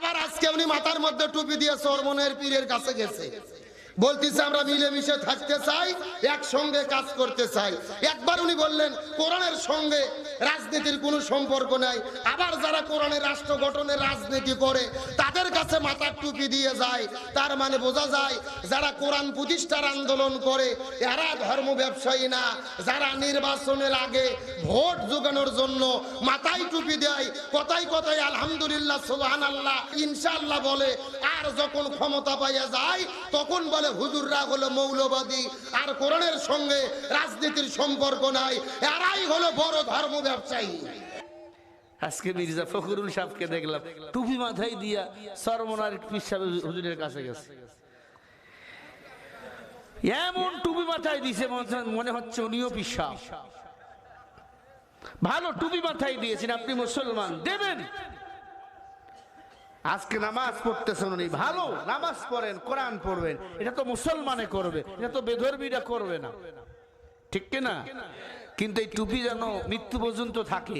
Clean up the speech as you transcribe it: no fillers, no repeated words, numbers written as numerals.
আবার আজকে উনি মাথার মধ্যে টুপি দিয়ে চরমনের পীরের কাছে গেছে, বলতেছে আমরা মিলেমিশে থাকতে চাই, একসঙ্গে কাজ করতে চাই। একবার উনি বললেন কোরআনের সঙ্গে রাজনীতির কোনো সম্পর্ক নাই। আবার যারা কোরআনের রাষ্ট্র গঠনের রাজনীতি করে তাদের কাছে মাথার টুপি দিয়ে যায়। তার মানে বোঝা যায় যারা কোরআন প্রতিষ্ঠার আন্দোলন করে এরা ধর্ম ব্যবসায়ী না। যারা নির্বাচনের আগে ভোট জোগানোর জন্য মাথায় টুপি দেয়, কথায় কথায় আলহামদুলিল্লাহ সুবহানাল্লাহ ইনশাআল্লাহ বলে, আর যখন ক্ষমতা পাইয়া যায় তখন বলে হুজুররা হলো মৌলবাদী, আর কোরআনের সঙ্গে রাজনীতির সম্পর্ক নাই। এরাই হলো বড় ধর্ম ব্যবসায়ী। আজকে মির্জা ফখরুল সাহেবকে দেখলাম টুপি মাথায় দিয়া সরমনার পীর সাহেব হুজুরের কাছে গেছে। এমন টুপি মাথায় দিছে মনে হচ্ছে উনিও পীর সাহেব। ভালো টুপি মাথায় দিয়েছেন, আপনি মুসলমান দেবেন। আজকে নামাজ পড়তেছেন উনি, ভালো নামাজ পড়েন, কোরআন পড়বেন, এটা তো মুসলমানে করবে, এটা তো বেধর্মীরা করবে না, ঠিক কিনা? কিন্তু এই টুপি যেন মৃত্যু পর্যন্ত থাকে।